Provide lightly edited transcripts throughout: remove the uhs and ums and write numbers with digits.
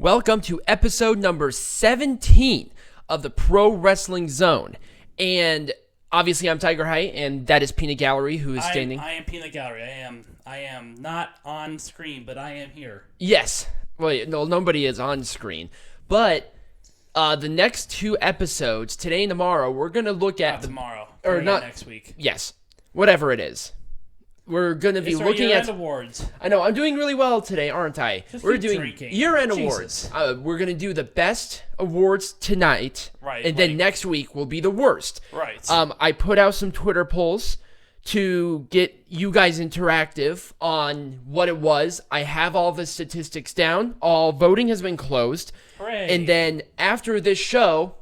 Welcome to episode number 17 of the Pro Wrestling Zone. And obviously I'm Tiger Height, and that is Peanut Gallery, who is standing. I am Peanut Gallery. I am not on screen, but I am here. Yes. Well, no, nobody is on screen. But the next two episodes, today and tomorrow, we're going to look at... Not tomorrow. Or not next week. Yes. Whatever it is. We're going to be looking at awards. I know, I'm doing really well today, aren't I? We're doing drinking. year-end awards. We're going to do the best awards tonight. Right. And then next week will be the worst. Right. I put out some Twitter polls to get you guys interactive on what it was. I have all the statistics down. All voting has been closed. Hooray. And then after this show,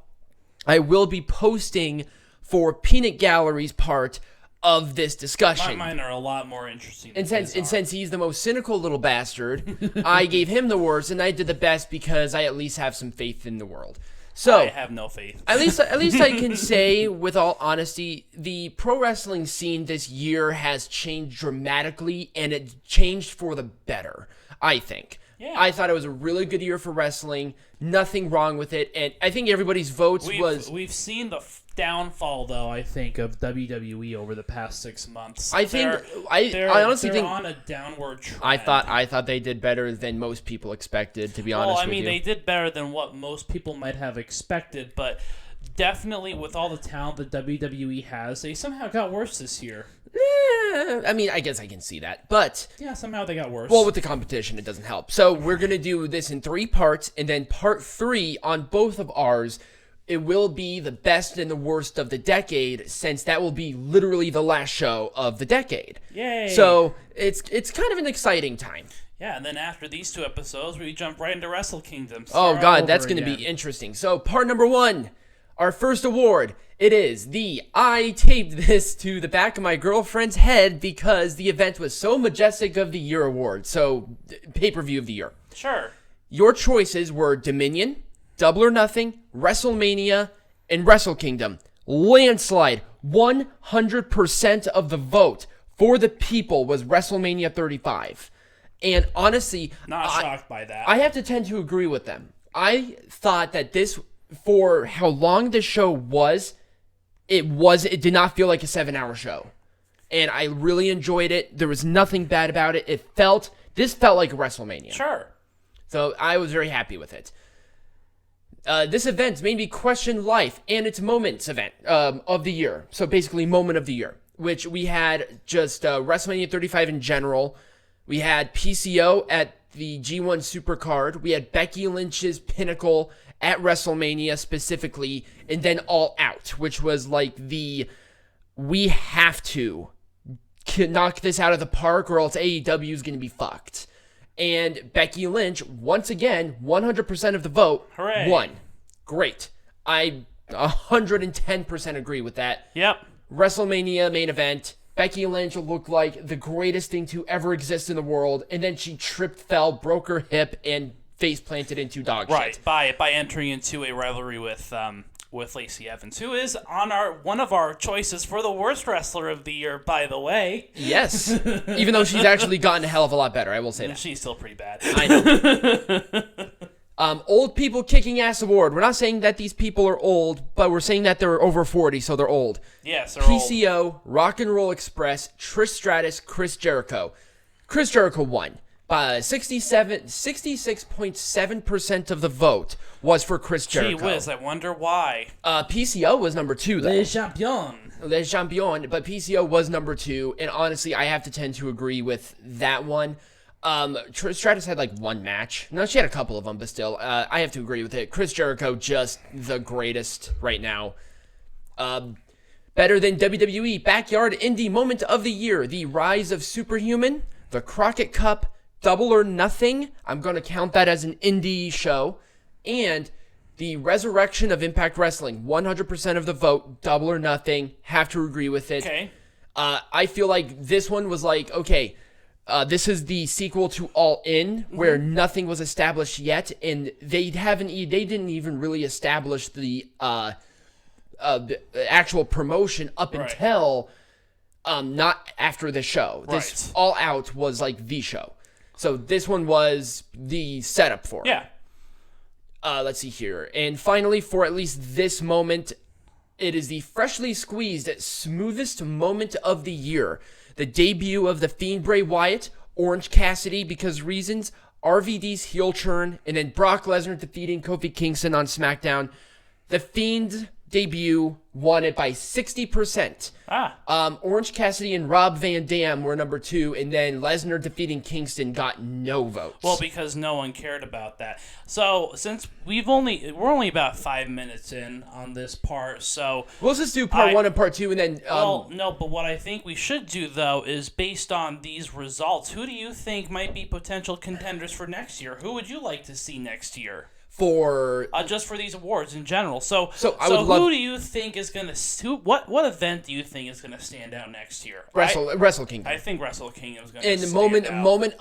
I will be posting for Peanut Gallery's part of this discussion. Mine are a lot more interesting. And since he's the most cynical little bastard, I gave him the worst, and I did the best because I at least have some faith in the world. So I have no faith. At least I can say, with all honesty, the pro wrestling scene this year has changed dramatically, and it changed for the better, I think. Yeah. I thought it was a really good year for wrestling. Nothing wrong with it, and I think everybody's votes We've seen the downfall, though, I think, of WWE over the past 6 months. I honestly think they're on a downward trend. I thought they did better than most people expected, to be honest with you. Well, I mean, they did better than what most people might have expected, but definitely with all the talent that WWE has, they somehow got worse this year. I mean, I guess I can see that, but... Yeah, somehow they got worse. Well, with the competition, it doesn't help. So we're going to do this in 3 parts, and then part 3 on both of ours, it will be the best and the worst of the decade, since that will be literally the last show of the decade. Yay! So it's kind of an exciting time. Yeah, and then after these 2 episodes, we jump right into Wrestle Kingdom. Oh, God, that's going to be interesting. So part number 1, our first award, it is the I taped this to the back of my girlfriend's head because the event was so majestic of the year award. So pay-per-view of the year. Sure. Your choices were Dominion, Double or Nothing, WrestleMania, and Wrestle Kingdom. Landslide, 100% of the vote for the people was WrestleMania 35. And honestly, Not shocked by that. I have to tend to agree with them. I thought that this, for how long this show was, it did not feel like a 7-hour show. And I really enjoyed it. There was nothing bad about it. This felt like a WrestleMania. Sure. So I was very happy with it. This event made me question life and its moments event of the year. So basically, moment of the year, which we had just WrestleMania 35 in general. We had PCO at the G1 Supercard. We had Becky Lynch's Pinnacle at WrestleMania specifically, and then All Out, which was like we have to knock this out of the park or else AEW is going to be fucked. And Becky Lynch, once again, 100% of the vote, Hooray. won. Great. I 110% agree with that. Yep. WrestleMania main event. Becky Lynch looked like the greatest thing to ever exist in the world, and then she tripped, fell, broke her hip, and face planted into dog shit. Right, by entering into a rivalry with Lacey Evans, who is on one of our choices for the worst wrestler of the year, by the way. Yes. Even though she's actually gotten a hell of a lot better, I will say that. She's still pretty bad. I know. Old People Kicking Ass Award. We're not saying that these people are old, but we're saying that they're over 40, so they're old. Yes, they're old. PCO, Rock and Roll Express, Trish Stratus, Chris Jericho. Chris Jericho won. 66.7% of the vote was for Chris Jericho. Gee whiz, I wonder why. PCO was number 2, though. Le Champion. Le Champion, but PCO was number 2, and honestly, I have to tend to agree with that one. Trish Stratus had like 1 match. No, she had a couple of them, but still, I have to agree with it. Chris Jericho, just the greatest right now. Better than WWE Backyard Indie Moment of the Year, the Rise of Superhuman, the Crockett Cup, Double or Nothing, I'm going to count that as an indie show, and the Resurrection of Impact Wrestling, 100% of the vote, Double or Nothing, have to agree with it. Okay. I feel like this one was like, okay, this is the sequel to All In, where nothing was established yet, and they didn't even really establish the actual promotion up until not after the show. This All Out was like the show. So this one was the setup for it. Yeah. Let's see here. And finally, for at least this moment, it is the freshly squeezed smoothest moment of the year. The debut of The Fiend Bray Wyatt, Orange Cassidy because reasons, RVD's heel turn, and then Brock Lesnar defeating Kofi Kingston on SmackDown. The Fiend's debut won it by 60%. Orange Cassidy and Rob Van Dam were number 2, and then Lesnar defeating Kingston got no votes. Well, because no one cared about that. So since we're only about 5 minutes in on this part, so we'll just do part 1 and part 2, and then no. But what I think we should do though is based on these results, who do you think might be potential contenders for next year? Who would you like to see next year? For just for these awards in general. So who do you think is gonna what event do you think is gonna stand out next year? Wrestle Kingdom. I think Wrestle Kingdom is gonna and the moment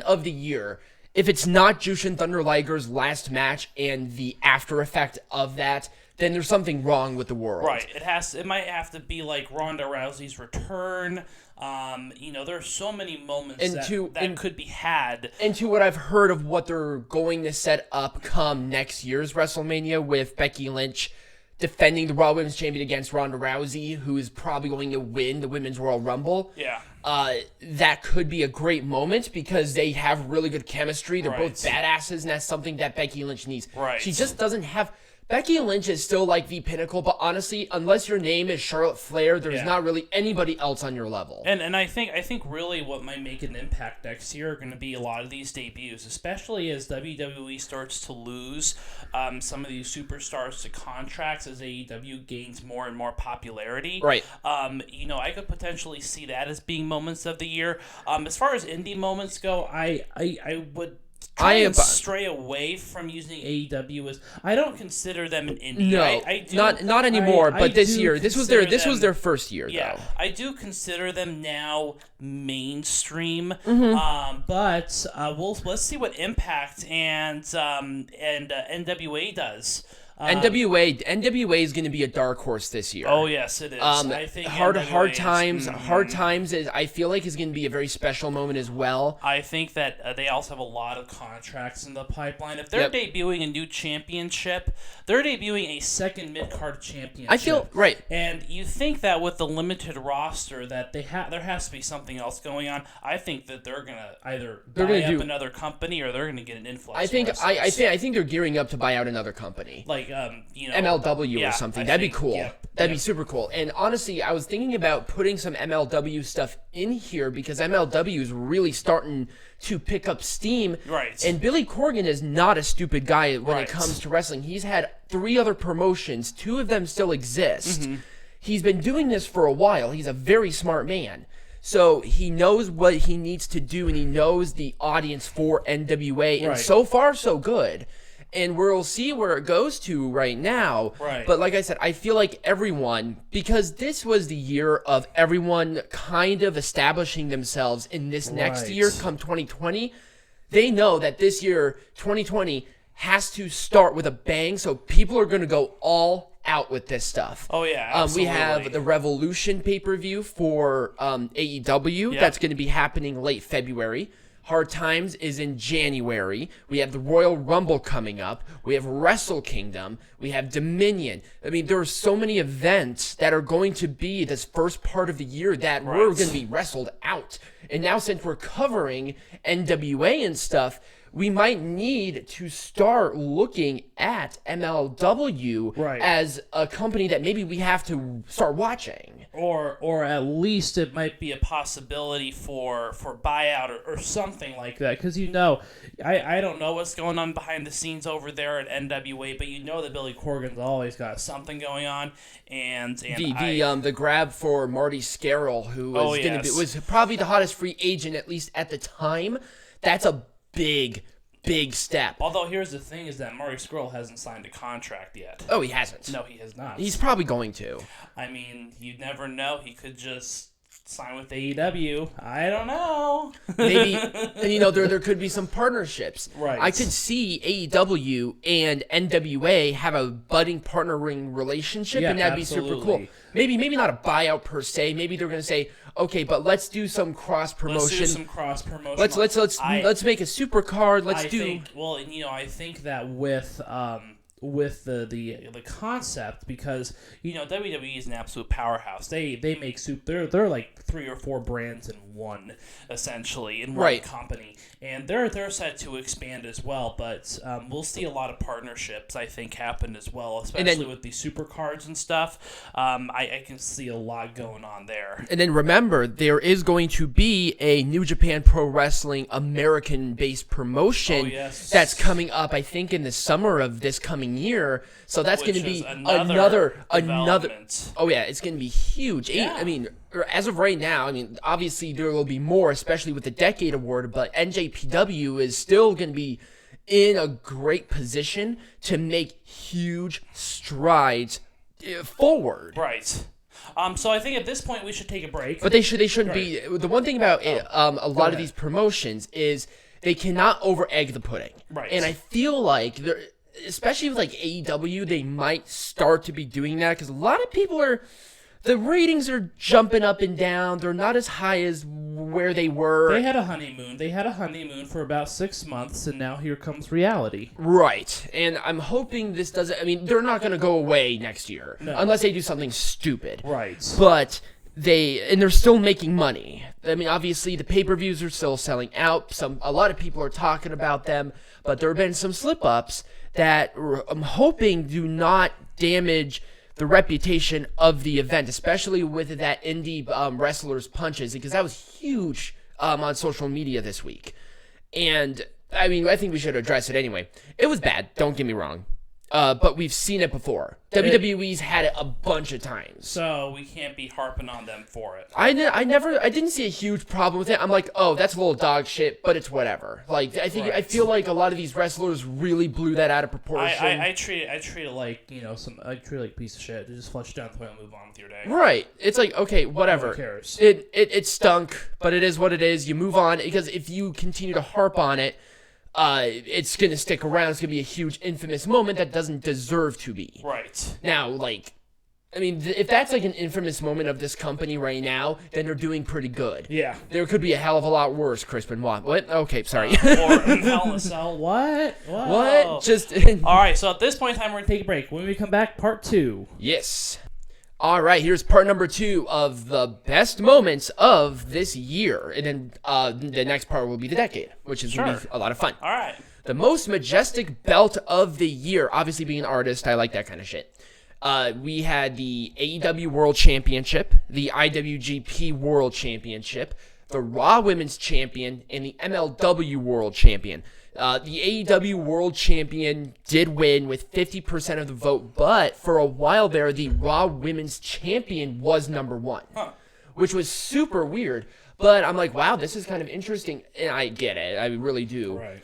of the year. If it's not Jushin Thunder Liger's last match and the after effect of that, then there's something wrong with the world. Right. It might have to be like Ronda Rousey's return. There's so many moments that could be had. And to what I've heard of what they're going to set up come next year's WrestleMania with Becky Lynch defending the Raw Women's Champion against Ronda Rousey, who is probably going to win the Women's Royal Rumble. Yeah. That could be a great moment because they have really good chemistry. They're both badasses, and that's something that Becky Lynch needs. Right. She just doesn't have... Becky Lynch is still like the pinnacle, but honestly, unless your name is Charlotte Flair, there's not really anybody else on your level. And I think really what might make an impact next year are going to be a lot of these debuts, especially as WWE starts to lose some of these superstars to contracts as AEW gains more and more popularity. Right. I could potentially see that as being moments of the year. As far as indie moments go, I would stray away from using AEW as I don't consider them an indie. No, not anymore. But this year, this was their first year. Yeah, though. I do consider them now mainstream. Mm-hmm. But let's see what Impact and NWA does. NWA is going to be a dark horse this year. Oh yes, it is. I think hard times is I feel like is going to be a very special moment as well. I think that they also have a lot of contracts in the pipeline. If they're debuting a new championship, they're debuting a second mid-card championship. I feel right. And you think that with the limited roster that there has to be something else going on. I think that they're gonna either buy up another company or they're gonna get an influx. I think they're gearing up to buy out another company. Like MLW or something. That'd be cool. That'd be super cool. And honestly, I was thinking about putting some MLW stuff in here because MLW is really starting to pick up steam. Right. And Billy Corgan is not a stupid guy when it comes to wrestling. He's had 3 other promotions. 2 of them still exist. Mm-hmm. He's been doing this for a while. He's a very smart man. So he knows what he needs to do, and he knows the audience for NWA. And so far, so good. And we'll see where it goes to right now. Right. But like I said, I feel like everyone, because this was the year of everyone kind of establishing themselves in this next year, come 2020, they know that this year, 2020, has to start with a bang. So people are going to go all out with this stuff. Oh, yeah, absolutely. We have the Revolution pay-per-view for AEW. That's going to be happening late February. Hard Times is in January. We have the Royal Rumble coming up. We have Wrestle Kingdom. We have Dominion. I mean, there are so many events that are going to be this first part of the year that we're going to be wrestled out. And now since we're covering NWA and stuff, we might need to start looking at MLW as a company that maybe we have to start watching. Or at least it might be a possibility for buyout or something like that. Because I don't know what's going on behind the scenes over there at NWA, but that Billy Corgan's always got something going on. And the grab for Marty Scurll, who was probably the hottest free agent, at least at the time. That's a big step. Although here's the thing is that Marty Scurll hasn't signed a contract yet. Oh, he hasn't? No, he has not. He's probably going to. I mean, you never know. He could just sign with AEW. I don't know. Maybe, and there could be some partnerships. Right. I could see AEW and NWA have a budding partnering relationship, Yeah, and that'd be super cool. absolutely. Maybe not a buyout per se. Maybe they're gonna say, okay, but let's do some cross promotion. Let's do some cross promotion. Let's make a super card. I think that with the concept, because WWE is an absolute powerhouse. They make soup. They're like 3 or 4 brands in one, essentially, in one company, and they're set to expand as well. But we'll see a lot of partnerships, I think, happen as well, especially with the super cards and stuff. I can see a lot going on there. And then remember, there is going to be a New Japan Pro Wrestling American-based promotion that's coming up, I think, in the summer of this coming year. So that's going to be another. Oh yeah, it's going to be huge. Yeah. I mean, as of right now, I mean, obviously there will be more, especially with the Decade Award. But NJPW is still going to be in a great position to make huge strides forward. Right. So I think at this point we should take a break. But they shouldn't be. The one thing about a lot of these promotions is they cannot over egg the pudding. Right. And I feel like especially with like AEW, they might start to be doing that, because a lot of people the ratings are jumping up and down. They're not as high as where they were. They had a honeymoon for about 6 months, and now here comes reality. Right. And I'm hoping this doesn't. I mean, they're not going to go away next year unless they do something stupid. Right. But they're still making money. I mean, obviously the pay-per-views are still selling out. A lot of people are talking about them, but there have been some slip-ups that I'm hoping do not damage the reputation of the event, especially with that indie wrestlers punches, because that was huge on social media this week. And I mean, I think we should address it anyway. It was bad, don't get me wrong. But we've seen it before. WWE's had it a bunch of times. So we can't be harping on them for it. I didn't see a huge problem with it. I'm like, oh, that's a little dog shit, but it's whatever. Like, I feel like a lot of these wrestlers really blew that out of proportion. I treat it like, I treat it like a piece of shit. Just flush it down the toilet and move on with your day. Right. It's like, okay, whatever. Who cares? It stunk, but it is what it is. You move on, because if you continue to harp on it, it's going to stick around. It's going to be a huge infamous moment that doesn't deserve to be. Right. Now, like, I mean, if that's like an infamous moment of this company right now, then they're doing pretty good. Yeah. There could be a hell of a lot worse, Chris Benoit. What? Okay, sorry. Or Hell in a Cell. What? What? Just... All right, so at this point in time, we're going to take a break. When we come back, part 2. Yes. All right, here's part number 2 of the best moments of this year. And then the next part will be the decade, which is going to be a lot of fun. All right. The most majestic belt of the year. Obviously, being an artist, I like that kind of shit. We had the AEW World Championship, the IWGP World Championship, the Raw Women's Champion, and the MLW World Champion. The AEW World Champion did win with 50% of the vote, but for a while there, the Raw Women's Champion was number 1, which was super weird. But I'm like, wow, this is kind of interesting, and I get it. I really do. Right.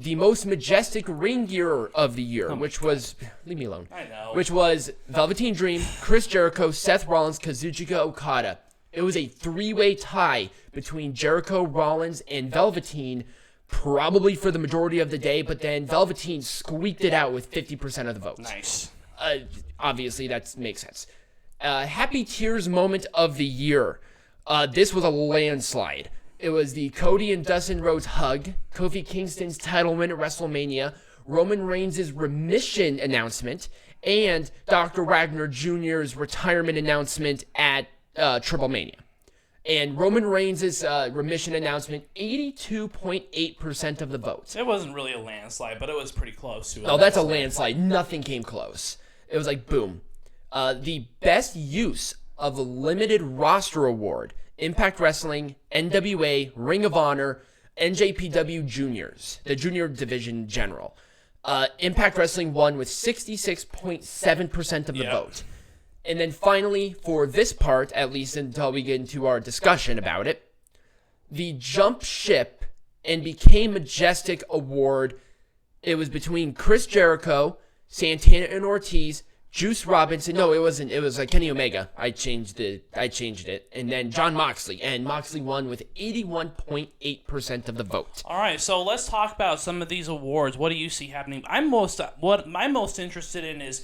The most majestic ring gear of the year, which was... Leave me alone. I know. Which was Velveteen Dream, Chris Jericho, Seth Rollins, Kazuchika Okada. It was a 3-way tie between Jericho, Rollins, and Velveteen, probably for the majority of the day, but then Velveteen squeaked it out with 50% of the votes. Nice. Obviously, that makes sense. Happy Tears moment of the year. This was a landslide. It was the Cody and Dustin Rhodes hug, Kofi Kingston's title win at WrestleMania, Roman Reigns' remission announcement, and Dr. Wagner Jr.'s retirement announcement at Triple Mania. And Roman Reigns' remission announcement, 82.8% of the votes. It wasn't really a landslide, but it was pretty close to it. Oh, that's a landslide. Nothing came close. It was like, boom. The best use of the limited roster award, Impact Wrestling, NWA, Ring of Honor, NJPW Juniors, the junior division general. Impact Wrestling won with 66.7% of the vote. And then finally, for this part, at least until we get into our discussion about it, the Jump Ship and Became Majestic award, it was between Chris Jericho, Santana and Ortiz, Juice Robinson. No, it wasn't. It was Kenny Omega. I changed it, and then John Moxley, and Moxley won with 81.8% of the vote. All right, so let's talk about some of these awards. What do you see happening? I'm most interested in is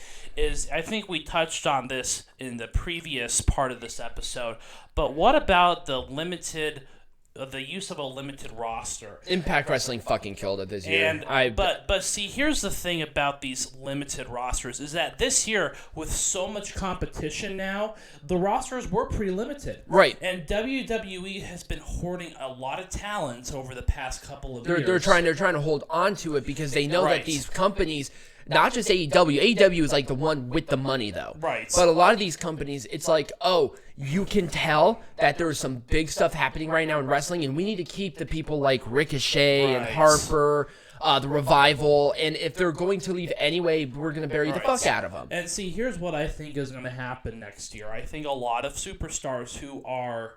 I think we touched on this in the previous part of this episode, but what about the use of a limited roster? Impact Wrestling fucking killed it this year. But see, here's the thing about these limited rosters is that this year, with so much competition now, the rosters were pretty limited. Right. And WWE has been hoarding a lot of talent over the past couple of years. They're trying to hold on to it because they know that these companies, not just AEW is like the one with the money though. Right. But a lot of these companies, it's like, oh, you can tell that there's some big stuff happening right now in wrestling, and we need to keep the people like Ricochet and Harper, the Revival, and if they're going to leave anyway, we're going to bury the fuck out of them. And see, here's what I think is going to happen next year. I think a lot of superstars who are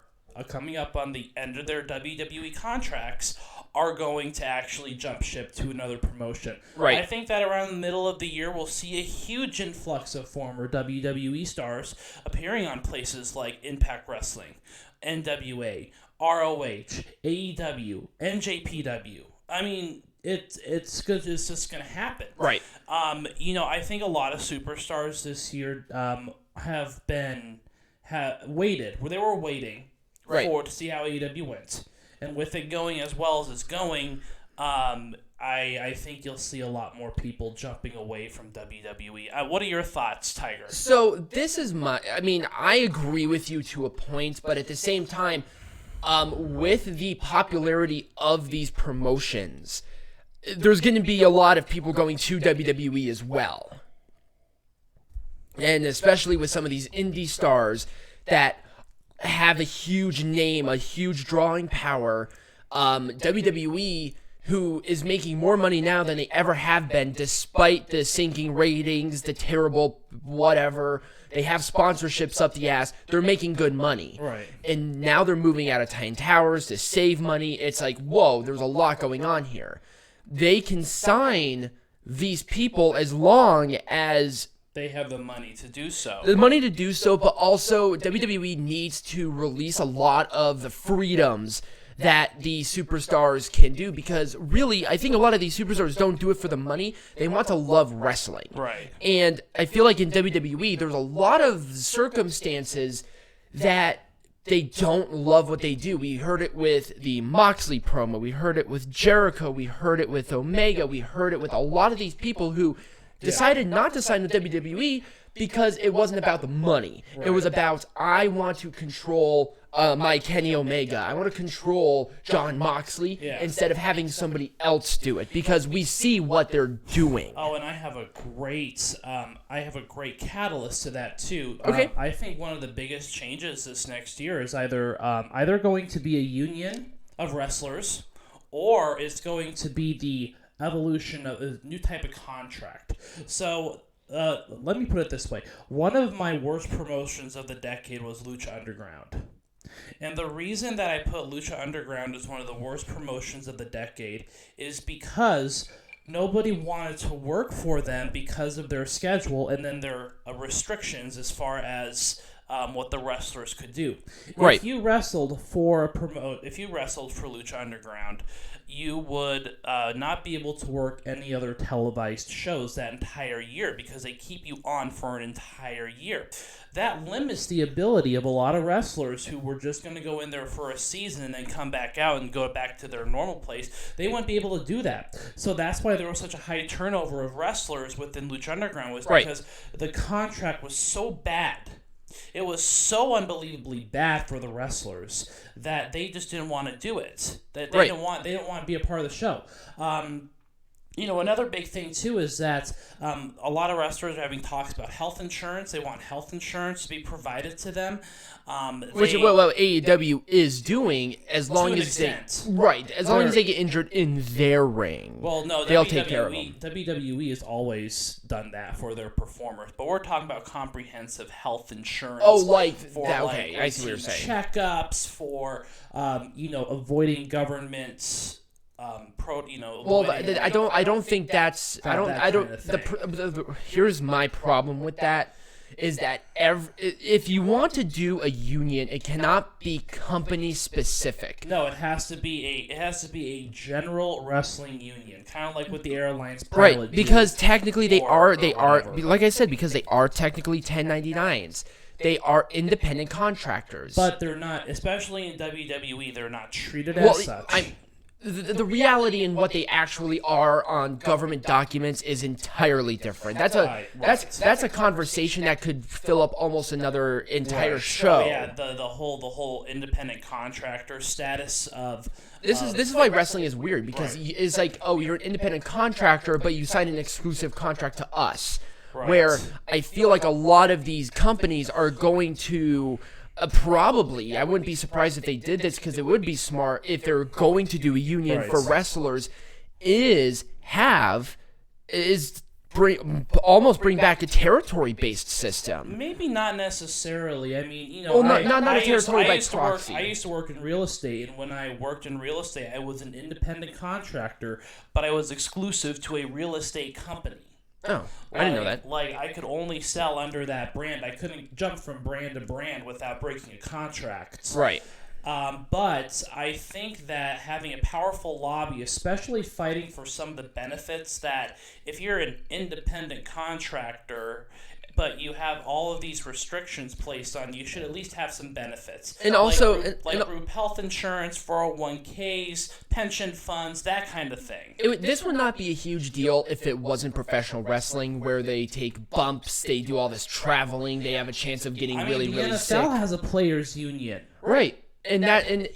coming up on the end of their WWE contracts are going to actually jump ship to another promotion. Right. I think that around the middle of the year, we'll see a huge influx of former WWE stars appearing on places like Impact Wrestling, NWA, ROH, AEW, NJPW. I mean, it's just going to happen. Right. I think a lot of superstars this year have waited. They were waiting to see how AEW went. And with it going as well as it's going, I think you'll see a lot more people jumping away from WWE. What are your thoughts, Tiger? So this is I agree with you to a point, but at the same time, with the popularity of these promotions, there's going to be a lot of people going to WWE as well. And especially with some of these indie stars that have a huge name, a huge drawing power. WWE, who is making more money now than they ever have been, despite the sinking ratings, the terrible whatever. They have sponsorships up the ass. They're making good money. Right. And now they're moving out of Titan Towers to save money. It's like, whoa, there's a lot going on here. They can sign these people as long as they have the money to do so. But also WWE needs to release a lot of the freedoms that the superstars can do, because really, I think a lot of these superstars don't do it for the money. They want to love wrestling. Right. And I feel like in WWE, there's a lot of circumstances that they don't love what they do. We heard it with the Moxley promo. We heard it with Jericho. We heard it with Omega. We heard it with a lot of these people who decided not to sign with WWE because it wasn't about the money. Right. It was about, I want to control my Kenny Omega. I want to control John Moxley instead of having somebody else do it, because we see what they're doing. Oh, and I have a great catalyst to that too. Okay. I think one of the biggest changes this next year is either going to be a union of wrestlers, or it's going to be the evolution of a new type of contract. So let me put it this way. One of my worst promotions of the decade was Lucha Underground. And the reason that I put Lucha Underground as one of the worst promotions of the decade is because nobody wanted to work for them because of their schedule and then their restrictions as far as what the wrestlers could do. Right. If you wrestled for Lucha Underground, you would not be able to work any other televised shows that entire year because they keep you on for an entire year. That limits the ability of a lot of wrestlers who were just going to go in there for a season and then come back out and go back to their normal place. They wouldn't be able to do that. So that's why there was such a high turnover of wrestlers within Lucha Underground, was because the contract was so bad. It was so unbelievably bad for the wrestlers that they just didn't want to do it. That they didn't want to be a part of the show. Another big thing too is that a lot of wrestlers are having talks about health insurance. They want health insurance to be provided to them. Which AEW is doing, as long as long as they get injured in their ring. Well, no, they'll take care of them. WWE has always done that for their performers, but we're talking about comprehensive health insurance. Oh, like that? Okay, I see what you're saying. Checkups for avoiding government Well, I don't think that's here's my problem with that is that if you want to do a union, it cannot be company specific. No, it has to be a general wrestling union, kind of like what the airlines right? Because technically they are like I said, because they are technically 1099s. They are independent contractors, but they're not, especially in WWE. They're not treated as such. The reality and what they actually are on government documents is entirely different. That's a conversation that could fill up almost another entire show. Oh, yeah, the whole independent contractor status of this is why wrestling is weird, because it's like, oh, you're an independent contractor, but you sign an exclusive contract to us. Right. Where I feel like a lot of these companies are going to probably, I wouldn't be surprised if they did this, because it would be smart if they're going to do a union for wrestlers, almost bring back a territory-based system. Maybe not necessarily. I mean, not a territory by proxy. I used to work in real estate, and when I worked in real estate, I was an independent contractor, but I was exclusive to a real estate company. Oh, I didn't know that. Like, I could only sell under that brand. I couldn't jump from brand to brand without breaking a contract. Right. But I think that having a powerful lobby, especially fighting for some of the benefits that if you're an independent contractor, but you have all of these restrictions placed on you, should at least have some benefits. And also, group health insurance, 401ks, pension funds, that kind of thing. This would not be a huge deal if it wasn't professional wrestling, where they take bumps, they do all this traveling, they have a chance of getting really sick. The NFL has a players' union. Right. The NFL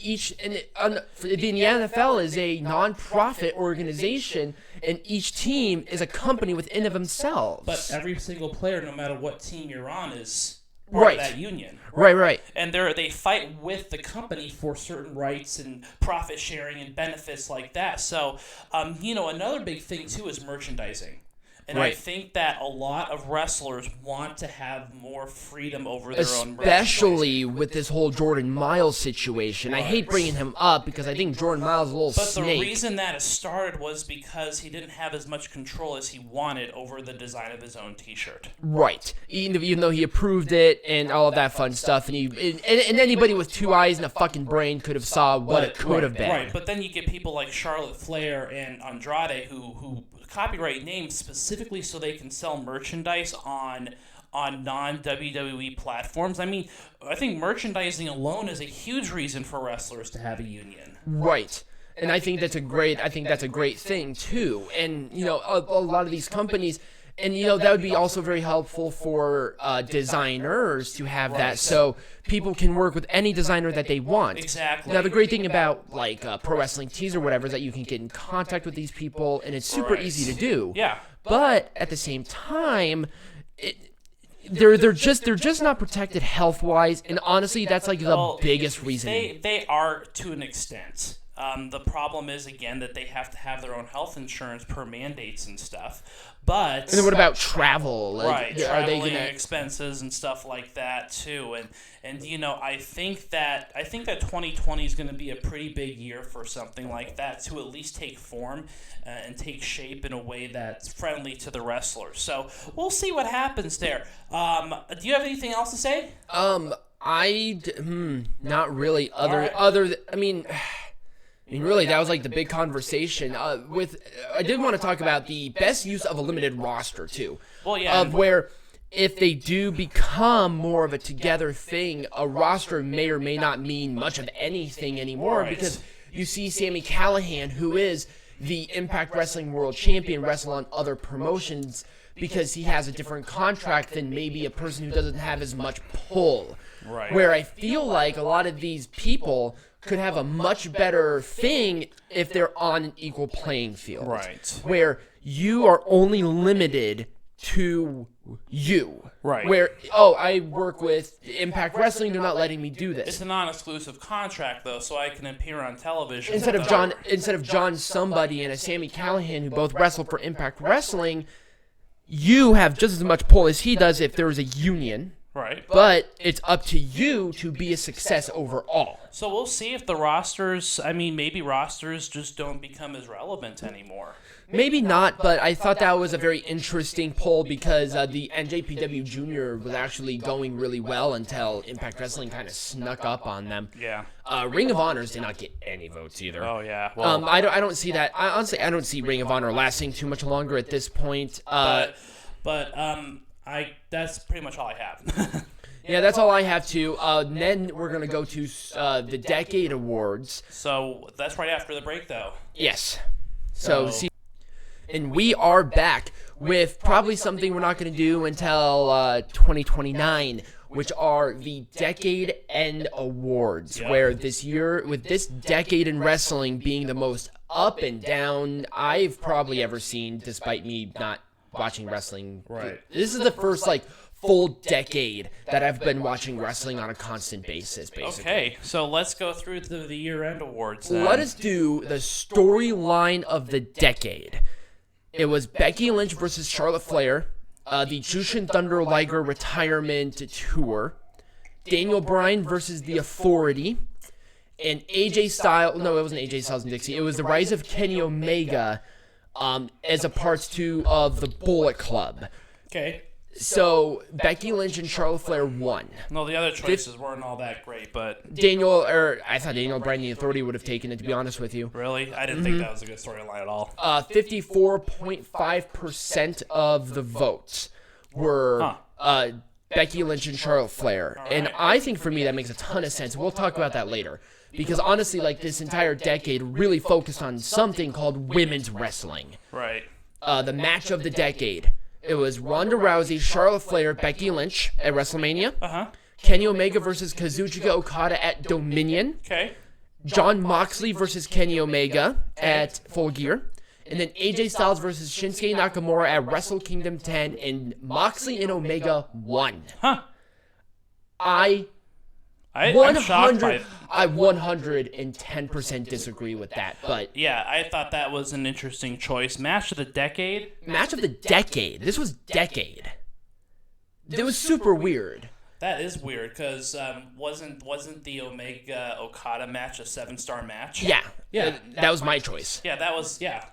is a non-profit organization, and each team is a company within of themselves. But every single player, no matter what team you're on, is part of that union. Right. And they fight with the company for certain rights and profit sharing and benefits like that. So, another big thing too is merchandising. And I think that a lot of wrestlers want to have more freedom over their own merchandise. Especially with this whole Jordan Miles situation. I hate bringing him up because I think Jordan Miles is a little snake. But the reason that it started was because he didn't have as much control as he wanted over the design of his own T-shirt. Right. Even though he approved it and all of that fun stuff. And anybody with two eyes and a fucking brain could have saw what it could have been. Right, but then you get people like Charlotte Flair and Andrade who copyright names specifically so they can sell merchandise on non-WWE platforms. I mean, I think merchandising alone is a huge reason for wrestlers to have a union. Right. And I think that's a great thing too. And a lot of these companies, and that would be also very helpful for designers to have that, so people can work with any designer that they want. Exactly. Now the great thing about like Pro Wrestling Tees or whatever is that you can get in contact with these people, and it's super easy to do. Yeah. But at the same time, they're just not protected health wise, and honestly, that's like the biggest reason. They are to an extent. The problem is, again, that they have to have their own health insurance per mandates and stuff. But and then what about travel? Like, traveling expenses and stuff like that too. And I think that 2020 is going to be a pretty big year for something like that to at least take form and take shape in a way that's friendly to the wrestlers. So we'll see what happens there. Do you have anything else to say? Not really. Really, that was like the big conversation. I did want to talk about the best use of a limited roster too. Well, yeah. Where if they do become more of a together thing, a roster may or may not mean much of anything anymore, because you see Sami Callihan, who is the Impact Wrestling World Champion, wrestle on other promotions because he has a different contract than maybe a person who doesn't have as much pull. Right. Where I feel like a lot of these people could have a much better thing if they're on an equal playing field. Right. Where you are only limited to you. Right. Where, I work with Impact Wrestling, they're not letting me do this. It's a non-exclusive contract, though, so I can appear on television. Instead of John Somebody and a Sami Callihan, who both wrestle for Impact Wrestling, you have just as much pull as he does if there was a union. Right. But it's up to you to be a success overall. So we'll see if the rosters, maybe rosters just don't become as relevant anymore. Maybe not, but I thought that was a very interesting poll because the NJPW Junior was actually going really well until Impact Wrestling kind of snuck up on them. Yeah. Ring of Honors did not get any votes either. Oh, yeah. Well, I don't see that. Honestly, I don't see Ring of Honor lasting too much longer at this point. That's pretty much all I have. Yeah, that's all I have too. Then we're going to go to the Decade Awards. So that's right after the break, though. Yes. And we are back with probably something we're not going to do until 2029, which are the Decade End Awards, where this year, with this decade in wrestling being the most up and down I've probably ever seen, despite me not watching wrestling. Right. This is the first, full decade that I've been watching wrestling on a constant basis, basically. Okay, so let's go through the year-end awards then. Let us do the storyline of the decade. It was Becky Lynch versus Charlotte Flair, the Jushin Thunder Liger retirement tour, Daniel Bryan versus The Authority, and AJ Styles. No, it wasn't AJ Styles and Dixie. It was the rise of Kenny Omega as a part 2 of the Bullet Club. Okay. So Becky Lynch and Charlotte Flair won. No, the other choices weren't all that great, but I thought Daniel Bryan and The Authority would have taken it, to be honest with you. Really? I didn't think that was a good storyline at all. 54.5% of the votes were Becky Lynch and Charlotte Flair. Right. And I think for me that makes a ton of sense. We'll talk about that later. Because honestly, this entire decade really focused on something called women's wrestling. Right. The match of the decade. It was Ronda Rousey, Charlotte Flair, Becky Lynch at WrestleMania. Uh-huh. Kenny Omega versus Kazuchika Okada at Dominion. Okay. John Moxley versus Kenny Omega at Full Gear. And then AJ Styles versus Shinsuke Nakamura at Wrestle Kingdom 10. And Moxley and Omega won. Huh. I'm shocked by... I 110% disagree with that, but... Yeah, I thought that was an interesting choice. Match of the decade? Match of the decade. This was decade. It was super weird. That is weird, because wasn't the Omega-Okada match a 7-star match? Yeah. That was my choice. Yeah, that was... Yeah.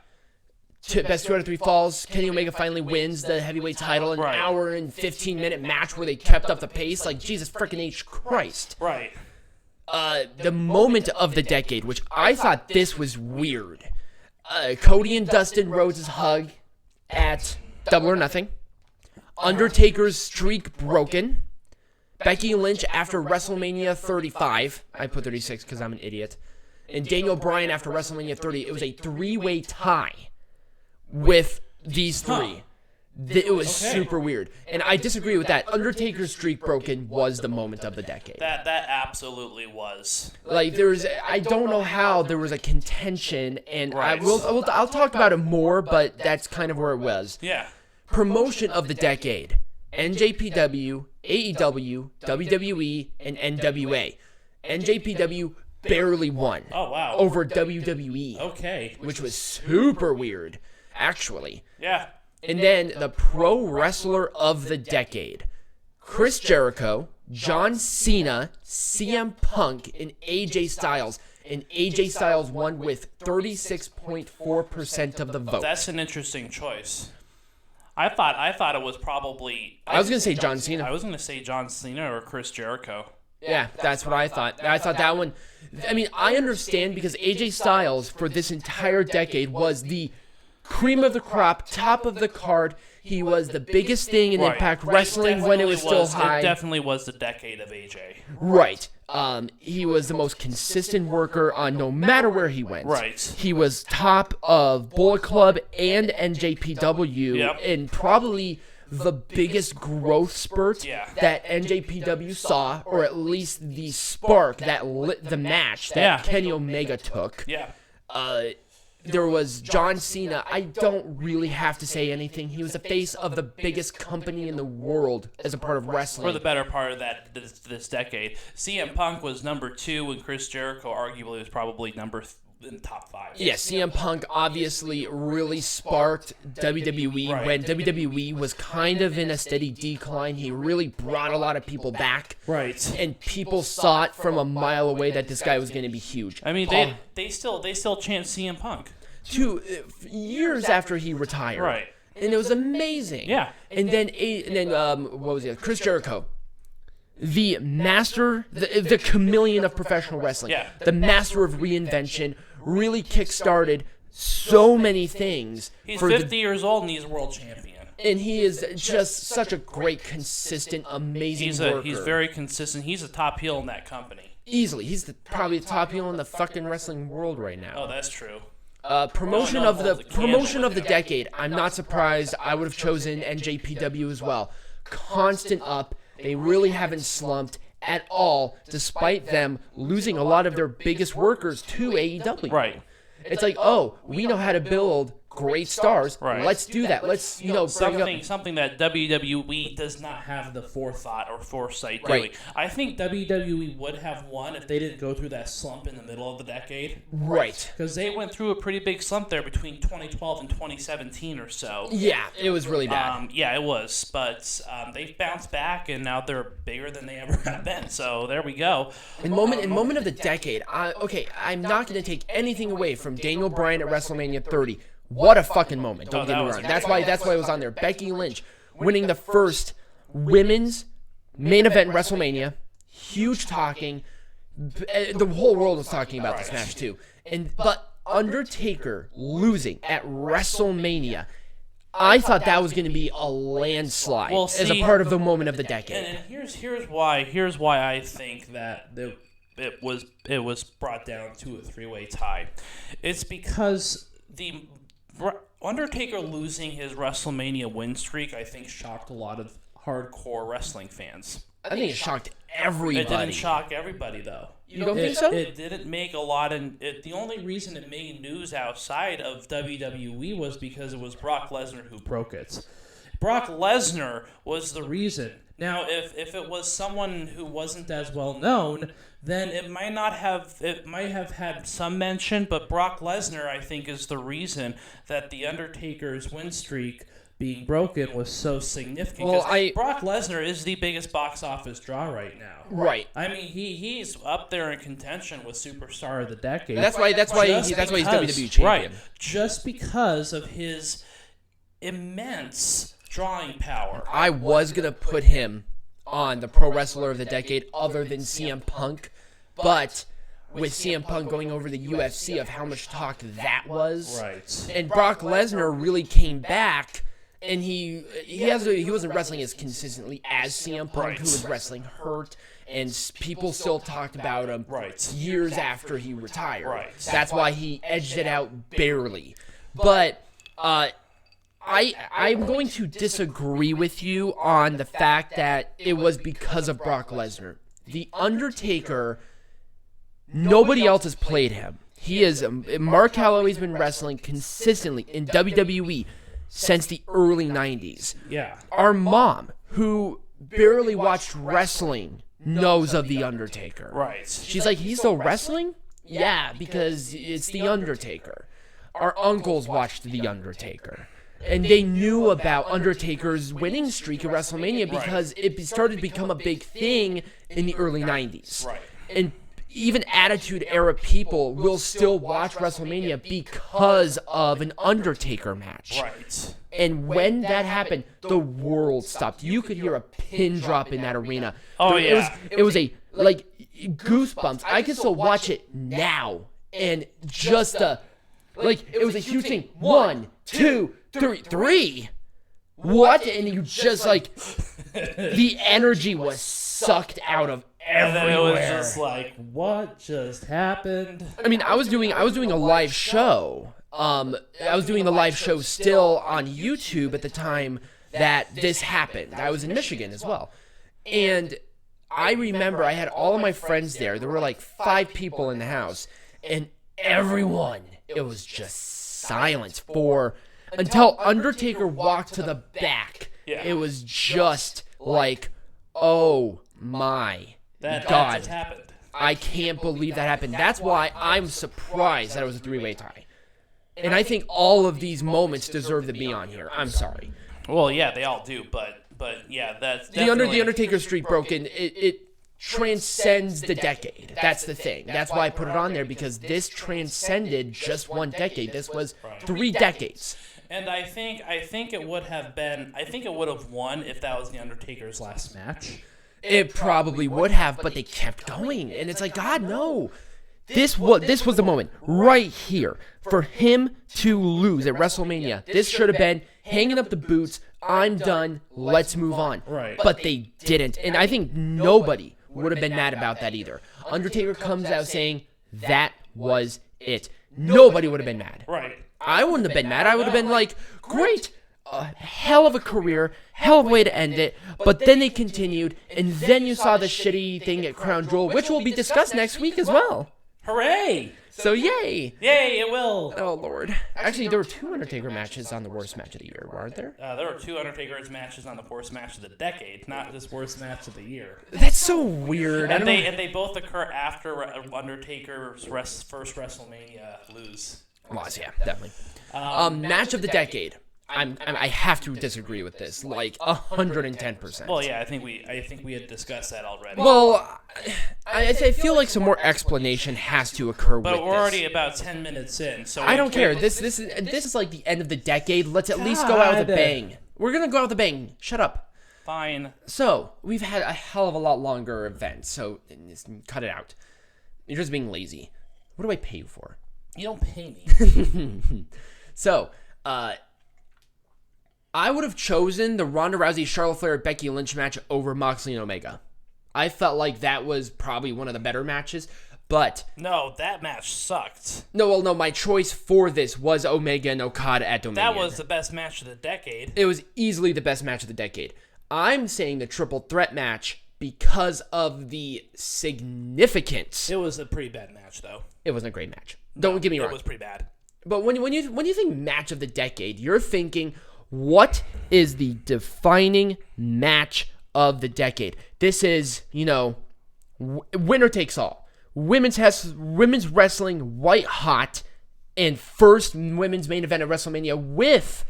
Best 2 out of 3 falls. Kenny Omega finally wins the heavyweight title in an Right. hour and 15-minute match where they kept up the pace. Jesus freaking H. Christ. Right. The moment of the decade, which I thought this was weird. Cody and Dustin Rhodes' hug at Double or Nothing. Undertaker's streak broken. Becky Lynch after WrestleMania 35. I put 36 because I'm an idiot. And Daniel Bryan after WrestleMania 30. It was a 3-way tie with these 3. It was super weird. And I disagree with that. Undertaker's streak broken was the moment of the decade. That absolutely was. I don't know how there was a contention, and Right. I'll talk about it more, but that's kind of where it was. Yeah. Promotion of the decade. NJPW, AEW, WWE, and NWA. NJPW barely won. Oh, wow. Over WWE. Okay. Which was super weird, actually. Yeah. And then the pro wrestler of the decade. Chris Jericho, John Cena, CM Punk, and AJ Styles. And AJ Styles won with 36.4% of the vote. That's an interesting choice. I thought it was probably... I was going to say John Cena. I was going to say John Cena or Chris Jericho. Yeah, that's what I thought. I thought that one... I understand because AJ Styles, for this entire decade, was the cream of the crop, top of the card. He was the biggest thing in Impact Wrestling when it was still high. It definitely was the decade of AJ. Right. He was the most consistent worker on no matter where he went. Right. He was top of Bullet Club and NJPW, and probably the biggest growth spurt that NJPW saw, or at least the spark that lit the match that Kenny Omega took. Yeah. There was John Cena. I don't really have to say anything. He was the face of the biggest company in the world as a part of wrestling. For the better part of this decade. CM Punk was number 2, and Chris Jericho arguably was probably number in the top 5. Yeah, CM Punk obviously really sparked WWE when WWE was kind of in a steady decline. He really brought a lot of people back. Right. And people saw it from a mile away that this guy was going to be huge. I mean, they still chant CM Punk. Years after he retired. Right. And it was amazing. Yeah. And then what was it? Chris Jericho. The master, the chameleon of professional wrestling, the master of reinvention, really kickstarted so many things. He's 50 years old and he's world champion. And he is just such a great, consistent, amazing worker. He's very consistent. He's a top heel in that company. Easily. He's probably the top heel in the fucking wrestling world right now. Oh, that's true. Promotion of the decade. I'm not surprised. I would have chosen NJPW as well. Constant up. They really haven't slumped at all, despite them losing a lot of their biggest workers to AEW. Right. It's like, oh, we know how to build great stars. Right. Let's do that. Let's, bring up something that WWE does not have the forethought or foresight doing. Right. I think WWE would have won if they didn't go through that slump in the middle of the decade. Right. Because they went through a pretty big slump there between 2012 and 2017 or so. Yeah, it was really bad. Yeah, it was. But they've bounced back, and now they're bigger than they ever have been. So there we go. In moment of the decade, I'm not going to take anything away from Daniel Bryan at WrestleMania 30. What a fucking moment! Don't get me wrong. That's why it was on there. Becky Lynch winning the first women's main event in WrestleMania. Huge talking. The whole world was talking about this match too. But Undertaker losing at WrestleMania, I thought that was going to be a landslide as a part of the moment of the decade. And here's why I think that it was brought down to a 3-way tie. It's because the Undertaker losing his WrestleMania win streak, I think, shocked a lot of hardcore wrestling fans. I think it shocked everybody. It didn't shock everybody, though. You don't think so? It didn't make a lot. The only reason it made news outside of WWE was because it was Brock Lesnar who broke it. Brock Lesnar was the reason. Now, if it was someone who wasn't as well known, then it might have had some mention, but Brock Lesnar, I think, is the reason that the Undertaker's win streak being broken was so significant. Well, Brock Lesnar is the biggest box office draw right now. Right. I mean, he's up there in contention with Superstar of the Decade. That's why he's WWE champion. Right. Just because of his immense drawing power. I was going to put him on the Pro Wrestler of the Decade other than CM Punk, but with CM Punk going over the UFC of how much talk that was. Right. And Brock Lesnar really came back, and he wasn't wrestling as consistently as CM Punk, who was wrestling hurt, and people still talked about him years after he retired. Right. That's why he edged it out barely. But I'm going to disagree with you on the fact that it was because of Brock Lesnar. The Undertaker, nobody else has played him. Mark Calloway's been wrestling consistently in WWE since the early 90s. Yeah. Our mom, who barely watched wrestling, knows of The Undertaker. Right. She's like, he's still wrestling? Yeah, because it's The Undertaker. Our uncles watched The Undertaker. And they knew about Undertaker's winning streak at WrestleMania because it started to become a big thing in the early 90s. Right. And even Attitude Era people will still watch WrestleMania because of an Undertaker match. Right. And when that happened, the world stopped. You could hear a pin drop in that arena. Oh, yeah. It was like goosebumps. I can still watch it now. And just it was a huge thing. 1, 2, 3. What? And you just the energy was sucked out of everywhere. And then it was just like, what just happened? I mean, I was doing a live show. I was doing the live show still on YouTube at the time that this happened. I was in Michigan as well. And I remember I had all of my friends there. There were like 5 people in the house. And everyone, it was just silence until Undertaker walked to the back. Yeah. It was just like, oh my God. That just happened. I can't believe that happened. That's why I'm surprised that it was a 3-way tie. And I think all of these moments deserve to be on here. I'm sorry. Well, yeah, they all do, but yeah, that's The Undertaker streak broken. It transcends the decade. That's the thing. That's why I put it on there, because this transcended just one decade. This was 3 decades. And I think it would have won if that was the Undertaker's last match. It probably would have, but they kept going, and it's like, God, no. This was the moment right here for him to lose at WrestleMania. This should have been hanging up the boots. I'm done. Let's move on. Right. But they didn't, and I think nobody would have been mad about that either. Undertaker comes out saying that was it. Nobody would have been mad. Right. I wouldn't have been mad. I would have been like, great. A hell of a career, hell of a way to end it, but then they continued, and then you saw the shitty thing at Crown Jewel, which will be discussed next week as well. Hooray! So yay! Yay, it will! Oh, Lord. Actually, there were 2 Undertaker matches on the worst match of the year, weren't there? There were 2 Undertaker's matches on the worst match of the decade, not just worst match of the year. That's so weird. And they both occur after Undertaker's first WrestleMania lose. Loss, yeah, definitely. Match of the decade. I have to disagree with this, like 110%. Well, yeah, I think we had discussed that already. Well, I feel like some more explanation has to occur with this. But we're already about 10 minutes in, so I don't care. This is like the end of the decade. Let's at least go out with a bang. We're gonna go out with a bang. Shut up. Fine. So we've had a hell of a lot longer event. So just cut it out. You're just being lazy. What do I pay you for? You don't pay me. So, I would have chosen the Ronda Rousey, Charlotte Flair, Becky Lynch match over Moxley and Omega. I felt like that was probably one of the better matches, but... No, that match sucked. No, my choice for this was Omega and Okada at Dominion. That was the best match of the decade. It was easily the best match of the decade. I'm saying the triple threat match because of the significance. It was a pretty bad match, though. It wasn't a great match. Don't get me wrong. It was pretty bad. But when you think match of the decade, you're thinking, what is the defining match of the decade? This is, winner takes all. Women's wrestling white hot, and first women's main event at WrestleMania with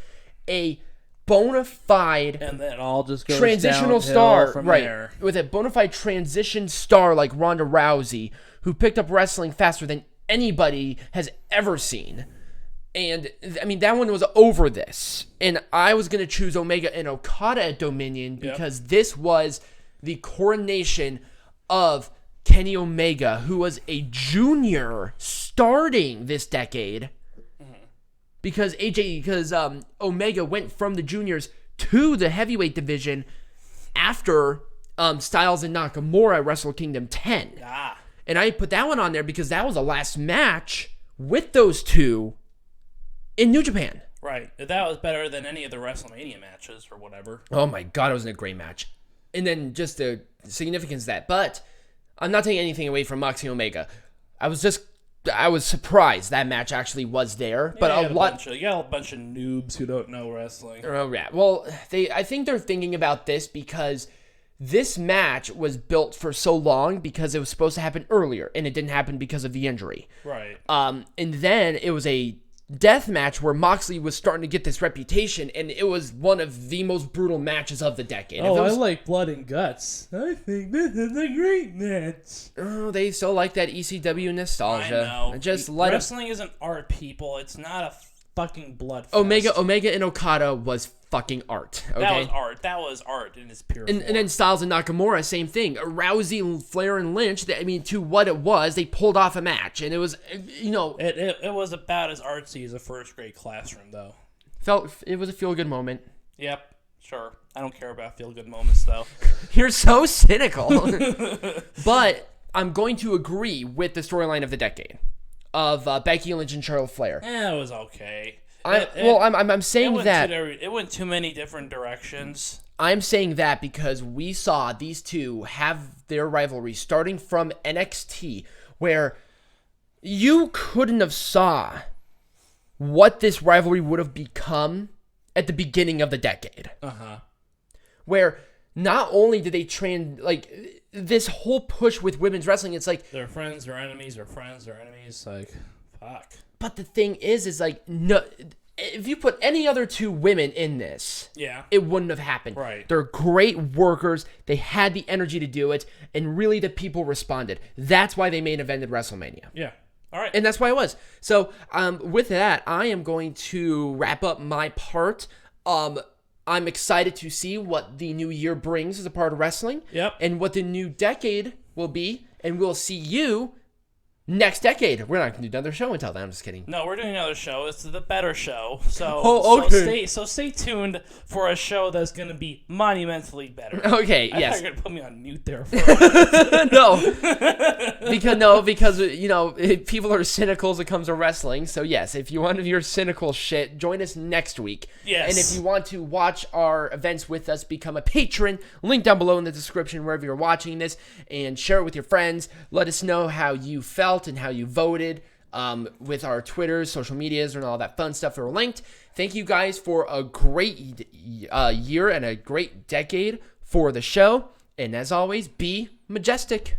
a bona fide, and then it all just goes transitional star from right there. With a bona fide transition star like Ronda Rousey, who picked up wrestling faster than anybody has ever seen. And, I mean, that one was over this. And I was going to choose Omega and Okada at Dominion because this was the coronation of Kenny Omega, who was a junior starting this decade. Because Omega went from the juniors to the heavyweight division after Styles and Nakamura at Wrestle Kingdom 10. Ah. And I put that one on there because that was the last match with those two in New Japan. Right. That was better than any of the WrestleMania matches or whatever. Oh my God, it was a great match. And then just the significance of that. But I'm not taking anything away from Moxley Omega. I was surprised that match actually was there. But you got a bunch of noobs who don't know wrestling. Oh yeah. Well, I think they're thinking about this because this match was built for so long because it was supposed to happen earlier, and it didn't happen because of the injury. Right. And then it was a death match where Moxley was starting to get this reputation, and it was one of the most brutal matches of the decade. I like blood and guts. I think this is a great match. Oh, they still like that ECW nostalgia. I know. Wrestling isn't art, people. It's not a fucking blood fest. Omega and Okada was fucking art. Okay? That was art. That was art in its pure form. And then Styles and Nakamura, same thing. Rousey, Flair, and Lynch, to what it was, they pulled off a match. And it was, It was about as artsy as a first grade classroom, though. It was a feel-good moment. Yep, sure. I don't care about feel-good moments, though. You're so cynical. But I'm going to agree with the storyline of the decade of Becky Lynch and Charlotte Flair. It was okay. I'm saying that it went too many different directions. I'm saying that because we saw these two have their rivalry starting from NXT, where you couldn't have saw what this rivalry would have become at the beginning of the decade. Uh-huh. Where not only did they this whole push with women's wrestling, it's like they're friends, they're enemies, they're friends, they're enemies. Like, fuck. But the thing is like, no, if you put any other two women in this, it wouldn't have happened. Right. They're great workers. They had the energy to do it, and really the people responded. That's why they main evented WrestleMania. Yeah. All right. And that's why it was. So, with that, I am going to wrap up my part. I'm excited to see what the new year brings as a part of wrestling. Yep. And what the new decade will be. And we'll see you next decade. We're not going to do another show until then. I'm just kidding. No, we're doing another show. It's the better show. So, okay. So stay tuned for a show that's going to be monumentally better. Okay, I yes. thought you were going to put me on mute there for a because people are cynical as it comes to wrestling. So yes, if you want to hear cynical shit, join us next week. Yes. And if you want to watch our events with us, become a patron. Link down below in the description wherever you're watching this, and share it with your friends. Let us know how you felt and how you voted with our Twitters, social medias, and all that fun stuff that are linked. Thank you guys for a great year and a great decade for the show. And as always, be majestic.